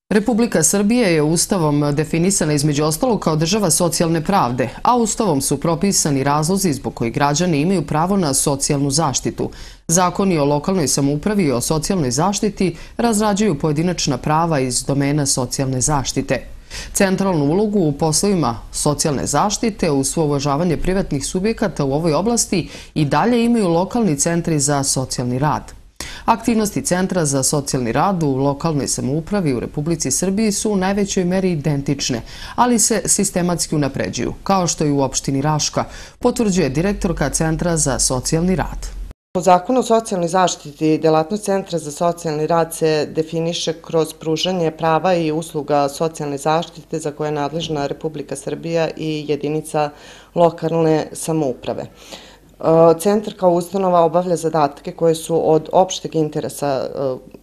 Republika Srbije je Ustavom definisana između ostalog kao država socijalne pravde, a Ustavom su propisani razlozi zbog kojih građani imaju pravo na socijalnu zaštitu. Zakoni o lokalnoj samoupravi i o socijalnoj zaštiti razrađuju pojedinačna prava iz domena socijalne zaštite. Centralnu ulogu u poslovima socijalne zaštite uz svo uvažavanje privatnih subjekata u ovoj oblasti i dalje imaju lokalni centri za socijalni rad. Aktivnosti Centra za socijalni rad u lokalnoj samoupravi u Republici Srbiji su u najvećoj meri identične, ali se sistematski unapređuju, kao što i u opštini Raška, potvrđuje direktorka Centra za socijalni rad. Po Zakonu o socijalnoj zaštiti, delatnost Centra za socijalni rad se definiše kroz pružanje prava i usluga socijalne zaštite za koje je nadležna Republika Srbija i jedinica lokalne samouprave. Centar kao ustanova obavlja zadatke koje su od opšteg interesa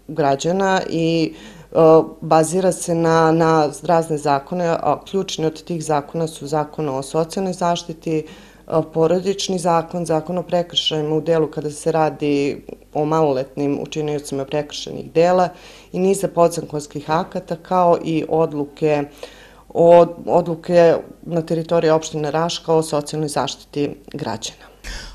građana i bazira se na razne zakone, a ključni od tih zakona su Zakon o socijalnoj zaštiti, porodični zakon, Zakon o prekršajima u delu kada se radi o maloletnim učiniocima prekršajnih dela i niza podzakonskih akata, kao i odluke na teritoriji opštine Raška o socijalnoj zaštiti građana.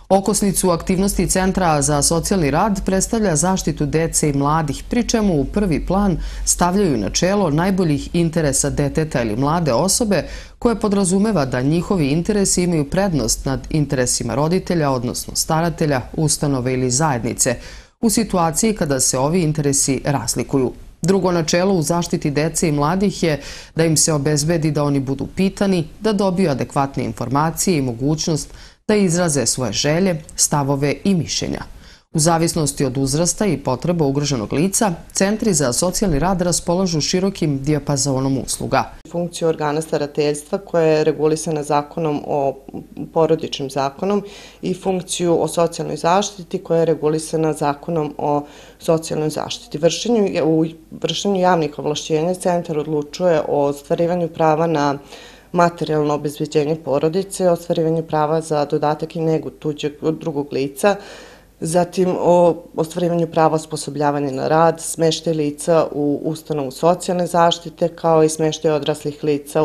Okosnicu aktivnosti Centra za socijalni rad predstavlja zaštitu dece i mladih, pri čemu u prvi plan stavljaju načelo najboljih interesa deteta ili mlade osobe, koje podrazumeva da njihovi interesi imaju prednost nad interesima roditelja, odnosno staratelja, ustanove ili zajednice, u situaciji kada se ovi interesi razlikuju. Drugo načelo u zaštiti dece i mladih je da im se obezbedi da oni budu pitani, da dobiju adekvatne informacije i mogućnost da izraze svoje želje, stavove i mišljenja. U zavisnosti od uzrasta i potreba ugroženog lica, centri za socijalni rad raspolažu širokim dijapazonom usluga. Funkciju organa starateljstva koja je regulisana zakonom o porodičnim zakonom i funkciju o socijalnoj zaštiti koja je regulisana zakonom o socijalnoj zaštiti. U vršenju javnih ovlašćenja centar odlučuje o ostvarivanju prava na materijalno obezbeđenje porodice, ostvarivanju prava za dodatak i negu tuđeg drugog lica, zatim o ostvarivanju prava osposobljavanja na rad, smeštaj lica u ustanovu socijalne zaštite, kao i smeštaj odraslih lica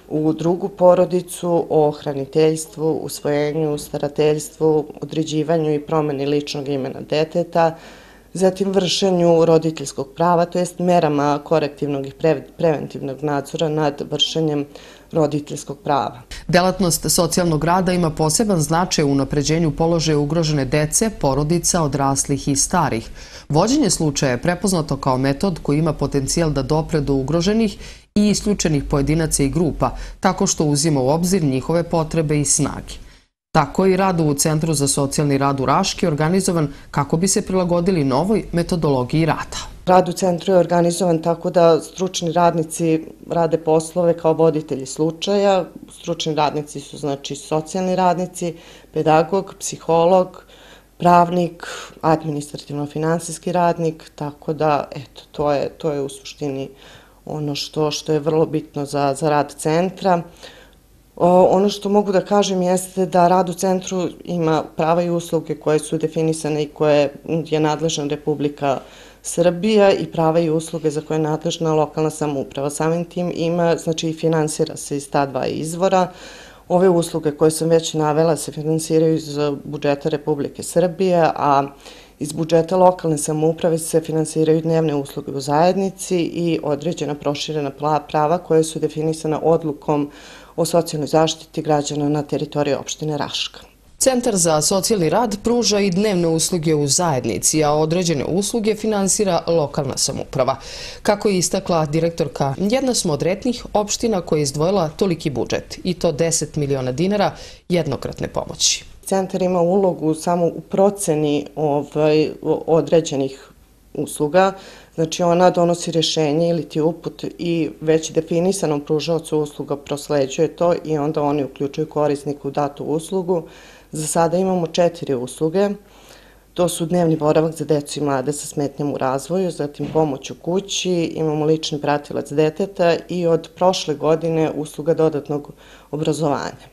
u drugu porodicu, o hraniteljstvu, usvojenju, starateljstvu, određivanju i promeni ličnog imena deteta, zatim vršenju roditeljskog prava, to jest merama korektivnog i preventivnog nadzora nad vršenjem roditeljskog prava. Delatnost socijalnog rada ima poseban značaj u unapređenju položaja ugrožene dece, porodica, odraslih i starih. Vođenje slučaja je prepoznato kao metod koji ima potencijal da dopre do ugroženih i isključenih pojedinaca i grupa, tako što uzima u obzir njihove potrebe i snage. Tako i rad u Centru za socijalni rad u Raški je organizovan kako bi se prilagodili novoj metodologiji rada. Rad u centru je organizovan tako da stručni radnici rade poslove kao voditelji slučaja. Stručni radnici su znači socijalni radnici, pedagog, psiholog, pravnik, administrativno-finansijski radnik, tako da eto, to je u suštini ono što je vrlo bitno za rad centra. Ono što mogu da kažem jeste da rad u centru ima prava i usluge koje su definisane i koje je nadležna Republika Srbija i prava i usluge za koje je nadležna lokalna samouprava. Samim tim ima, znači i finansira se iz ta dva izvora. Ove usluge koje sam već navela se finansiraju iz budžeta Republike Srbije, a iz budžeta lokalne samouprave se finansiraju dnevne usluge u zajednici i određena proširena prava koje su definisana odlukom o socijalnoj zaštiti građana na teritoriji opštine Raška. Centar za socijalni rad pruža i dnevne usluge u zajednici, a određene usluge finansira lokalna samouprava. Kako je istakla direktorka, jedna smo od retnih opština koja je izdvojila toliki budžet, i to 10 miliona dinara jednokratne pomoći. Centar ima ulogu samo u proceni određenih usluga, znači ona donosi rješenje ili ti uput i već definisanom pružaocu usluga prosleđuje to i onda oni uključuju korisniku u datu uslugu. Za sada imamo 4 usluge, to su dnevni boravak za decu i mlade sa smetnjama u razvoju, zatim pomoć u kući, imamo lični pratilac deteta i od prošle godine usluga dodatnog obrazovanja.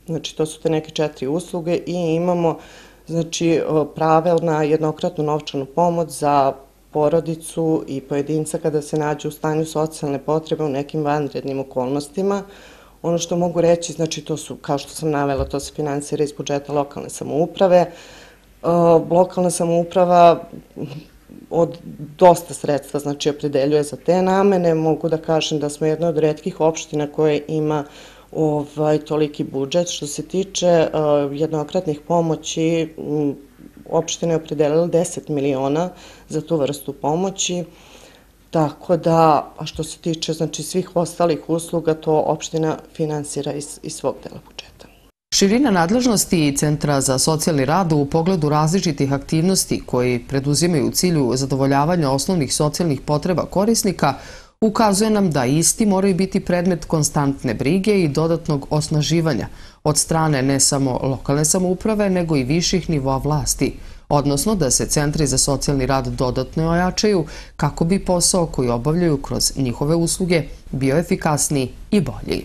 Znači to su te neke 4 usluge i imamo znači pravo na jednokratnu novčanu pomoć za porodicu i pojedinca kada se nađe u stanju socijalne potrebe u nekim vanrednim okolnostima. Ono što mogu reći, znači to su, kao što sam navela, to se finansira iz budžeta lokalne samouprave. Lokalna samouprava od dosta sredstva, znači, opredeljuje za te namene. Mogu da kažem da smo jedna od retkih opština koje ima toliki budžet. Što se tiče jednokratnih pomoći, opština je opredelila 10 miliona za tu vrstu pomoći. Tako da, a što se tiče, znači, svih ostalih usluga, to opština finansira iz svog dela budžeta. Širina nadležnosti Centra za socijalni rad u pogledu različitih aktivnosti koji preduzimaju u cilju zadovoljavanja osnovnih socijalnih potreba korisnika ukazuje nam da isti moraju biti predmet konstantne brige i dodatnog osnaživanja od strane ne samo lokalne samouprave, nego i viših nivoa vlasti, odnosno da se centri za socijalni rad dodatno ojačaju kako bi posao koji obavljaju kroz njihove usluge bio efikasniji i bolji.